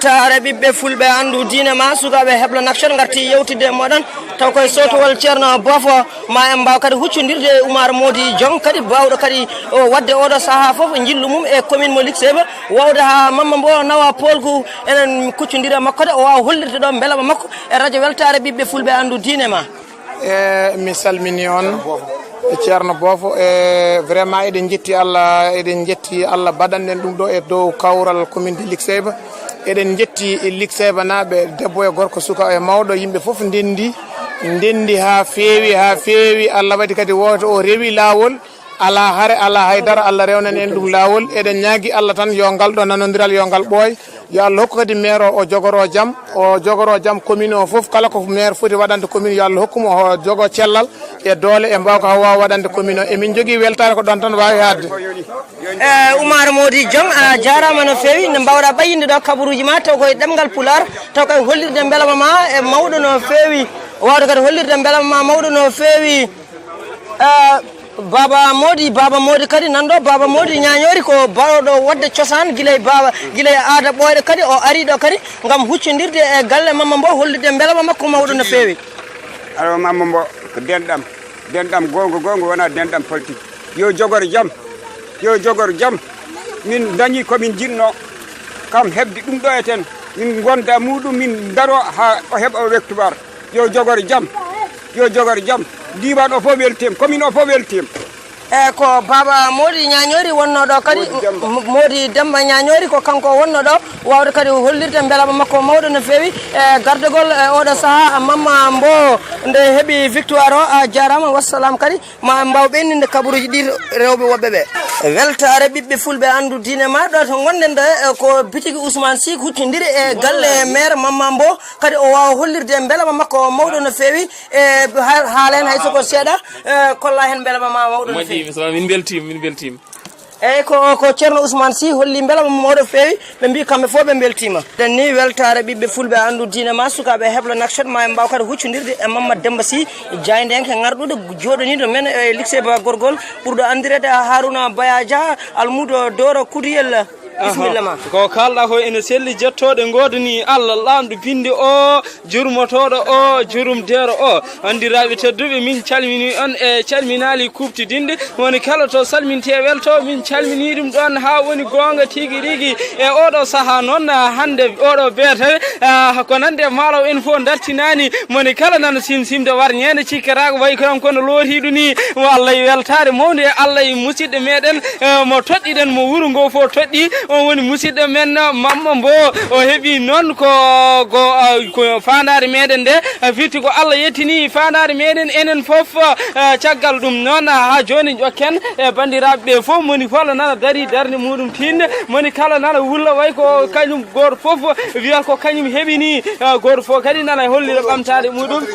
weltare ɓiɓɓe fulɓe andu diine ma sukaɓe hebla action garti yewtide moɗon taw koye sotowol ceerno bofo ma en mbaw kadi huccodirde Oumar Mody Diong kadi bawɗo kadi wadde oɗo saaha foof jillu mum e commune mo Liksebe wawde ha Mamma Mbo nawa polgu enen kuccodira makko de o wawa hollirde ɗo beelama makko e radio weltare ɓiɓɓe fulɓe andu diine ma. Mi salmini on ceerno bofo vraiment eɗen jetti Allah baɗanɗen ɗum ɗo e dow kawral commune de Liksebe eɗen jetti Liksebe naɓe debbo e gorko suka e mawɗo yimɓe foof ndendi ha feewi Allah waɗi kadi woto o rewi lawol ala hare ala haydara Allah rewnan en ɗum lawol eɗen ñaagui Allah tan yo ngal ɗo nanodiral yo ngal ɓooy yo Allah hokku kadi maire o jogoro jaam commune o foof kala ko maire foti waɗande commune yo Allah hokkumo o jogo cellal e doole e mbawko ha wawa waɗande commune o emin jogui weltare ko ɗon tan wawi hadde. Oumar Mody Diong a jarama no fewi ne mbawɗa ɓayinde ɗo kabaruji ma taw koye ɗemgal Pular taw koye hollirde beelama ma e mawɗo no fewi wawde kadi hollirde beelama ma mawɗo no fewi Baba Mody kadi nanɗo Baba Mody ñañori ko baɗoɗo wadde cosaan guilay aada ɓoyɗe kadi o ari ɗo kadi gam huccodirde e galle Mamma Mbo hollirde beelama makko mawɗo no fewi. Alors Mamma Mbo ko denɗam gonga wona denɗam politique yo jogor jaam min dañi komin jinno kam hebde ɗum ɗo eten min gonda muɗum min daro ha o heɓa o wektubar yo jogor jaam diwan o fof weltima commune o fof weltima ko Baba Mody ñañori wonno ɗo kadi Mody Demba ñañori ko kanko wonno ɗo wawde kadi hollirde beelama makko mawɗo no fewi e gardegol e oɗo saaha Mamma Mbo nde heeɓi victoire o a jarama wassalam kadi ma mbaw ɓenninde kabaruji ɗi rewɓe woɓɓe ɓe weltare ɓiɓɓe fulɓe andu diine ma ɗo to gonɗen ɗo ko bitigi Ousmane Sy huccodiri e galle maire Mamma Mbo kadi o wawa hollirde beelama makko mawɗo no fewi e haala hen haysoko seeɗa kolla hen beelama ma mawɗo no fewi. min beltima eyyi ko ceerno Ousmane Sy holli beelama mawɗo fewi ɓe mbi kamɓe fof ɓe beltima den ni weltare ɓiɓɓe fulɓe andu diine ma sukaɓe hebla action ma mbaw kadi huccodirde e Mamadou Demba Sy jaydenke garɗude joɗaniɗo men e Liksebe gorgol ɓurɗo andirede Harouna Bayadia almudo Doro Koudiyel bismillah ma ko kalɗa ko ene selli jettoɗe godani Allah lamɗo binde o jurmotoɗo o jurumdero o andiraɓe tedduɓe min calmini on e calminali kuptidinde woni kala to salminte welto min calmini ɗum ɗon ha woni gonga tigui rigui e oɗo saaha noon hande oɗo beete ko nande malaw en fof dartinani moni kala nana simsimde warñede cikkata way kono looriɗu ni wallay weltare mawde Allah e musidɗo meɗen mo toɗɗiɗen mo wuuro ngo fof toɗɗi on woni musidɗo men Mamma Mbo o heeɓi noon ko fandare meɗen nde firti ko Allah yettini fandare meɗen enen foof caggal ɗum noon ha joni ƴokken e bandiraɓe foof moni kala nana dari darde muɗum tinde moni kala nana wulla way ko kañum goto foof wiya ko kañum heeɓini goto foof kadi nana hollira ɓamtade muɗum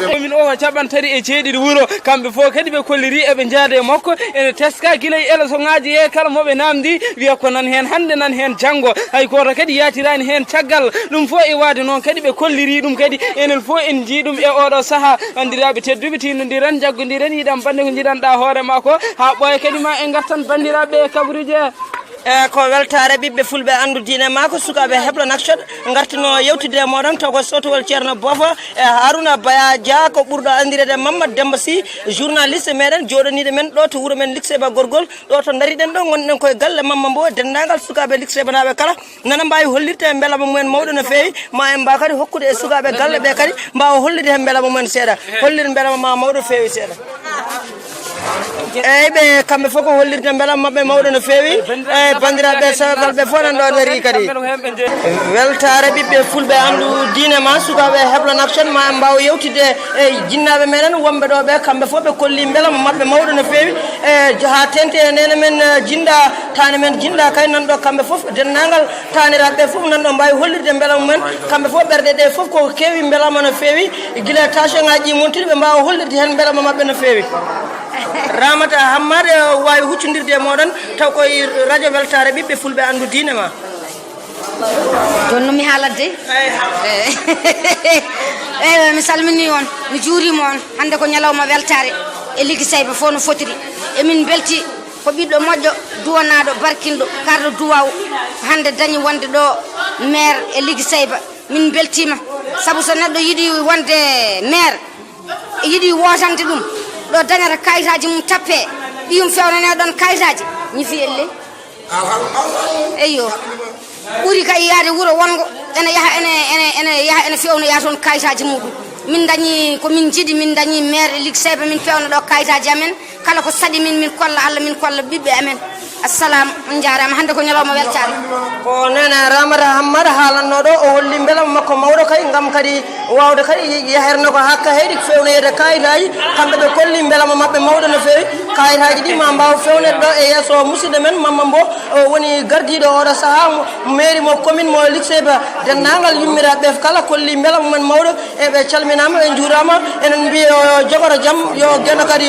commune o ko caɓantati e jeeɗiɗi wuuro kamɓe fof kadi ɓe kolliri eɓe jaade e makko ene teska guila élection ngaji e kala moɓe namdi wiya ko nan hen hande nan hen janggo hay goto kadi yatirani hen caggal ɗum fof e wade noon kadi ɓe kolliri ɗum kadi enen fof en jii ɗum e oɗo saaha andiraɓe tedduɓe tinodiren jaggodiren yiɗan bande ko jiɗanɗa hoorema ko ha ɓooya kadi ma e gartan bandiraɓe e kabaruji ko weltare ɓiɓɓe fulɓe andu diine ma ko sukaɓe hebla action gartino yewtide e moɗon taw ko sotowol ceerno bofo e Harouna Bayadia ko ɓurɗo andirede Mamadou Demba Sy journaliste meɗen joɗaniɗo men ɗo to wuuro men Liksebe gorgol ɗo to dariɗen ɗo gonɗen koye galle Mamma Mbo dendagal sukaɓe Liksebe naɓe kala nana mbawi hollirde e beelama mumen mawɗo no fewi ma en mbaw kadi hokkude e sukaɓe galle ɓe kadi mbawa hollide hen beelama mumen seeɗa hollirde beelama ma mawɗo fewi seeɗa eyyi ɓe kamɓe fof ko hollirde beelama mabɓe mawɗo no fewi e bandiraɓe sabalɓe fof nan ɗo dari kadi weltare ɓiɓɓe fulɓe andu diine ma sukaɓe hebla action ma en mbawa yewtide e jinnaɓe meɗen wonɓe ɗo ɓe kamɓe fof ɓe kolli beelama mabɓe mawɗo no fewi e ha tente e nene men jinɗa tane men jinɗa kay nanɗo kamɓe fof dennagal taniraɓe foof nanɗo mbawi hollirde beelama mumen kamɓe fof ɓerɗe ɗe foof ko kewi beelama no fewi guila tension ngaji montuɗi ɓe mbawa hollirde hen beelama mabɓe no fewi Ramata Hammad wawi huccodirde e moɗon taw koye radio weltare ɓiɓɓe fulɓe andu diine ma joni noon mi haaladde eyyi mi salmini on mi juurima on hande ko ñalawma weltare e Liksebe fof no fotiri emin belti ko ɓiɗɗo moƴƴo duwanaɗo barkinɗo karɗo duwaw hande dañi wonde ɗo maire e Ligui Seyba min beltima saabu so neɗɗo yiiɗi wonde maire yiiɗi wotande ɗum ɗo dañata kayitaji mum tappe ɓiyum fewnane ɗon kayitaji ñifi elle eyyo ɓuuri kay yaade wuuro wongo ene yaha ene fewnoya toon kayitaji muɗum min dañi ko min jiiɗi min dañi maire Ligui Seyba min fewna ɗo kayitaji amen kala ko saɗi min kolla Allah min kolla ɓiɓɓe amen assalamu on jarama hande ko ñalawma weltare ko nena Ramata Hammad haalannoɗo o holli beelama makko mawɗo kay gam kadi wawde kadi yaherne ko hakka heyɗi fewnoyede kayitaji kamɓe ɓe kolli beelama mabɓe mawɗo no fewi kayitaji ɗi ma mbaw fewnede ɗo e yesso musidɗo men Mamma Mbo woni gardiɗo oɗo saaha mairie mo commune mo Ligui Seyba dennagal yummiraɓe kala kolli beelama men mawɗo eɓe calminama ɓe juurama enen mbiya yo jogoro jaam yo gueno kadi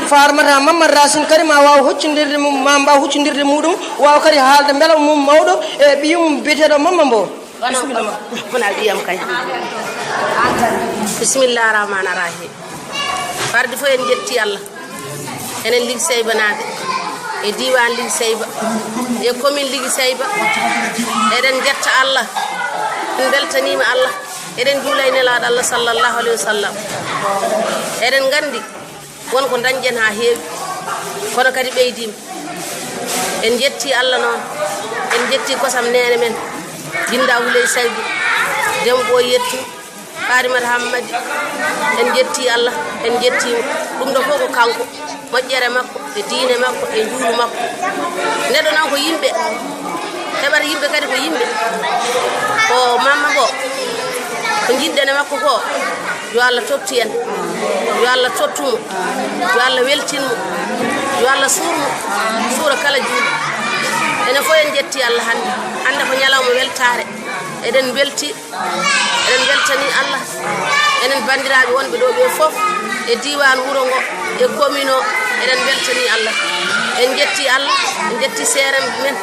Farmata Mamadou Racine kadi ma waw hoccodirde ma mbaw huccodirde muɗum wawa kadi haalde beelama mum mawɗo e ɓiyum biyeteɗo Mamma Mbo bisimillama wona ɓiyam kay bisimillah rahmani rahim farde fof en jetti Allah enen Ligui Seyba naaɓe e diwan Ligui Seyba e commune Ligui Seyba eɗen jetta Allah en beltanima Allah eɗen juula e nelaɗo Allah sallllahu alayhi wa sallam eɗen gandi wonko dañƴen ha heewi kono kadi ɓeydima en jetti Allah noon en jetti kosam nene men Ginda Houleye Saydou Dembo Yettu Farimata Hammadi en jetti Allah en jettimo ɗum ɗo fof ko kanko moƴƴere makko e diine makko e juulu makko neɗɗo noon ko yimɓe heɓata yimɓe kadi ko yimɓe ko Mamma Mbo ko jiɗɗen e makko ko yo Allah tottu en yo Allah tottumo yo Allah weltinmo yo Allah suurmo suura kala juuɗe enen fof en jetti Allah hande ko ñalawma weltare eɗen beltani Allah enen bandiraɓe wonɓe ɗo ɓe fof e diwan wuuro ngo e commune o eɗen beltani Allah en jetti Allah en jetti seeramɓe men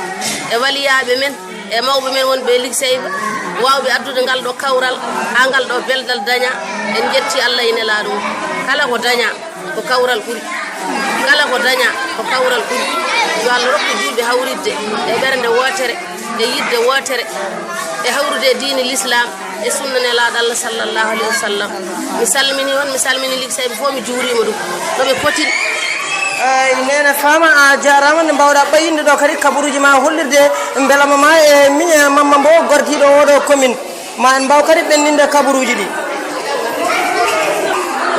e waliyaɓe men e mawɓe men wonɓe Ligui Seyba wawɓe addude ngal ɗo kawral ha ngal ɗo beldal daña en jetti Allah ine laaɗo kala ko daña ko kawral ɓuuri kala ko daña ko kawral ɓuuri yo Allah rokku julɓe hawridde e ɓernde wotere e yidde wotere e hawrude diine l'islam e sunna nelaɗo Allah sallllahu alayhi wa sallam mi salmini on mi salmini Ligui Seyba fof mi juurima ɗum ɗoɓe potiri nene fama a jarama nde mbawɗa ɓayinde ɗo kadi kabaruji ma hollirde beelama ma e min Mamma Mbo gordiɗo oɗo commune ma en mbaw kadi ɓenninde kabaruji ɗi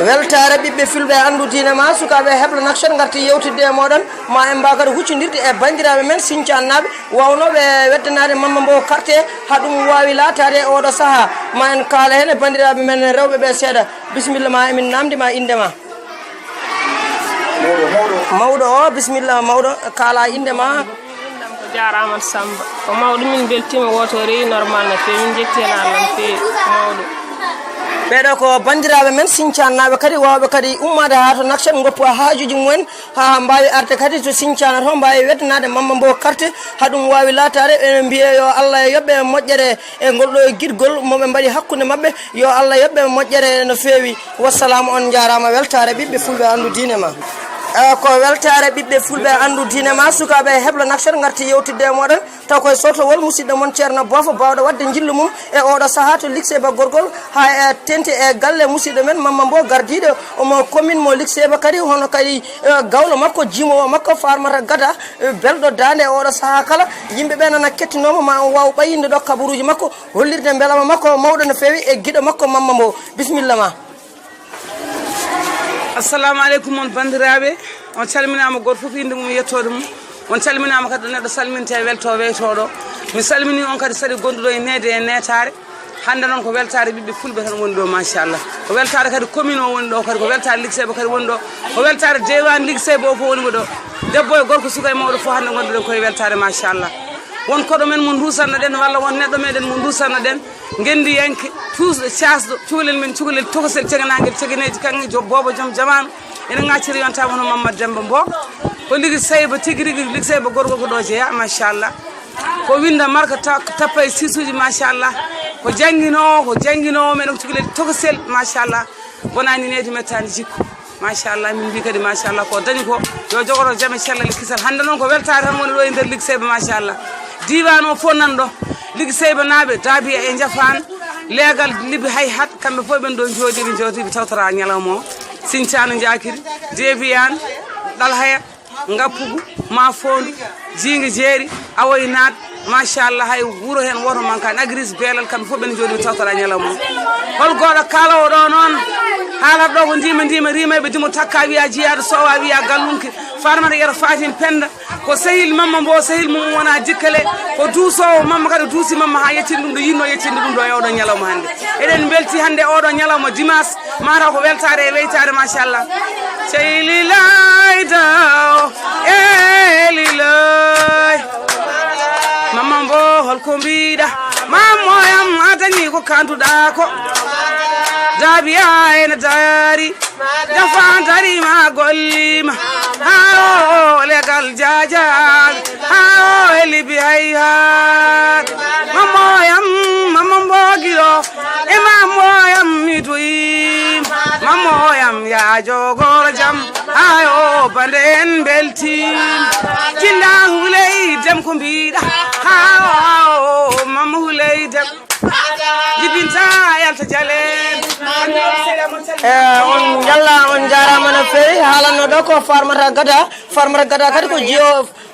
weltare ɓiɓɓe fulɓe andu diine ma sukaɓe heblo action garti yewtidde e moɗon ma en mbaw kadi huccodirde e bandiraɓe men Sinthiane wawnoɓe weddanade Mamma Mbo carte haɗum wawi latade e oɗo saaha ma en kaala hen e bandiraɓe men rewɓeɓe seeɗa bisimilla ma emin namdima indema mawɗo o bisimilla mawɗo kaala indema ko jarama Samba ko mawɗo min beltima woto rewi normal no fewi min jetti hen Allah no fewi mawɗo ɓeɗo ko bandiraɓe men Sinthiane naɓe kadi wawɓe kadi ummade ha to action goppu hajuji mumen ha mbawi arde kadi to Sinthiane to mbawi weddanade Mamma Mbo carte haɗum wawi latade ene mbiye yo Allah yoɓɓe moƴƴere e ngolɗo guiɗgol moɓe mbaɗi hakkude mabɓe yo Allah yoɓɓe moƴƴere no fewi wassalamu on jarama weltare ɓiɓɓe fulɓe andu diine ma ko weltare ɓiɓɓe fulɓe andu diine ma sukaɓe heblo action garti yewtidde e moɗon taw koye sotowol musidɗo moon ceerno Bofo bawɗo wadde jillu mum e oɗo saaha to Ligui Seyba gorgol ha e tenti e galle musidɗo men Mamma Mbo gardiɗo omo commune mo Ligui Seyba kadi hono kadi gawlo makko jimowo makko Farmata Gada belɗo dande e oɗo saaha kala yimɓeɓe nana kettinoma ma on waw ɓayinde ɗo kabaruji makko hollirde beelama makko mawɗo no fewi e guiɗo makko Mamma Mbo bisimilla ma assalamu aleykum on bandiraɓe on calminama goto foof inde mum yettode mum on calminama kadi neɗɗo salminte welto weytoɗo mi salmini on kadi saɗi gonduɗo e nede e netare hande noon ko weltare ɓiɓɓe fulɓe tan woni ɗo machallah ko weltare kadi commune o woni ɗo kadi ko weltare Ligui Seyba kadi woni ɗo ko weltare dewan Ligui Seyba o fof woni ɗo debbo e gorko suka e mawɗo fof hande gonduɗen koye weltare machallah won koɗo men mo dusanno ɗen walla won neɗɗo meɗen mo dusanno ɗen gendi yanke tuusɗo casɗo cukalel men cukalel tokosel ceganagel ceganeji kanŋe bobo joom jamanu ene gacciri yontama hono Mamadou Demba Mbo ko Ligui Seyba tigui rigui Ligui Seyba gorgol ko ɗo jeeya machallah ko winda marque tappa e sisuji machallah ko jangguinowo meɗen cukalel tokosel machallah bonani nedi mettani jikku machallah min mbi kadi machallah ko dañi ko yo jogoro jame cellal kisal hande noon ko weltare tan woni ɗo e nder Ligue Seyba machallah diwan o fof nan ɗo Ligue Seyba naaɓe daabi e jafan leegal libi hay hat kamɓe fof ɓen ɗo jooɗi ɓe tawtora ñalawma o Sinthiane Diakiri Debiane Dalhaya Ngappugu ma fondu jingue jeeri awoy naat machallah hay wuro hen woto mankani agris beelal kamɓe fof ɓen jooɗi ɓe tawtora ñalawma o hol goɗo kalawo ɗo noon haalata ɗo ko ndima rimeɓe dimo takka wiya jiyaɗo sowa wiya gallunki farmata yeto fatin penda ko sehil mamma mbo sehil mum wona dikkale ko duusowo mamma kadi duusi mamma ha yettinde ɗum ɗo yinno yettinde ɗum ɗo e oɗo ñalawma hande eɗen belti hande oɗo ñalawma dimanche mataw ko weltare e weytare machallah ceylilay daw elilay mamma mbo holko mbiɗa mammoyam a dañi ko kanduɗa ko daabiya ene daari dafa darima gollima ha o legal jajaɓe ha o helibi hay hat mammoyam mamma mbogiɗo e mammoyam midoyim mammoyam ya jogoro jam hay o bande en beltim jinda huley dem ko mbiɗa ha o mamma huley dem jibinta yalta jalen on jalla on jarama no fewi haalanno ɗo ko farmata gada kadi ko jiyo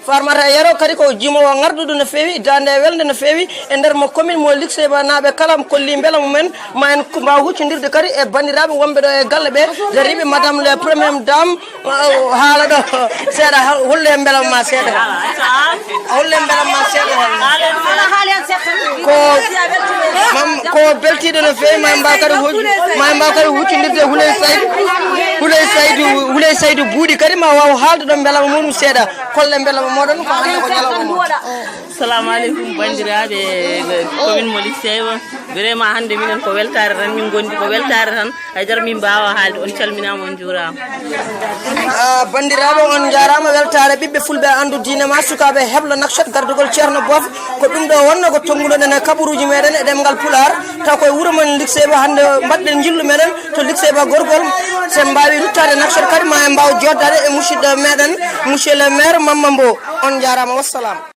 farmata yero kadi ko jimowo ngarduɗo no fewi dande welde no fewi e nder mo commune mo Ligue Seyba naaɓe kala kolli beela mumen ma en mbaw huccodirde kadi e bandiraɓe wonɓe ɗo e galle ɓe jariɓe madame le première dame haala ɗo seeɗa holle beelam ma seeɗa holle beelam ma seeɗa ko beltiɗo no fewi ma mbaw kadi huccodirde Houleye Saydou buuɗi kadi ma waw haalde ɗo beelama muɗum seeɗa kolle beelama moɗon ko hande ko ñalawma assalamu aleykum bandiraɓe commune mo Ligue Seyba vraiment hande minen ko weltare tan min gondi ko weltare tan haydara min mbawa haalde on calminama on juurama bandiraɓe on jarama weltare ɓiɓɓe fulɓe andu dinema sukaɓe heblo nakchat gardugol ceerno bof ko ɗum ɗo wonno ko tonggunoɗen e kabaruji meɗen e ɗemgal pular taw koye wuuro men Ligue Seyba hande mbaɗɗen jillu meɗen to Ligue Seyba gorgol sen mbawi ruttade nakchat kadi ma en mbaw joddade e musidɗo meɗen monsieur le maire Mamma Mbow on jarama wassalam